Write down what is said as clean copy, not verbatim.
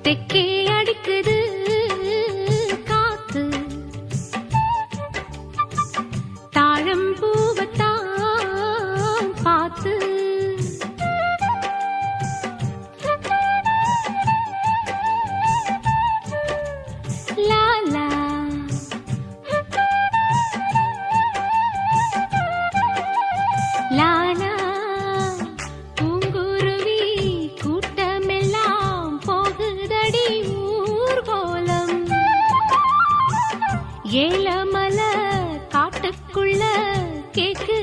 தெக்கே அடிக்குது காத்து தாழம்பூவத்தான் பார்த்து லாலா லாலா பூங்குருவி கூட்டமெல்லாம் போகுதடி ஊர்கோலம் ஏலமல காட்டுக்குள்ள கேக்கு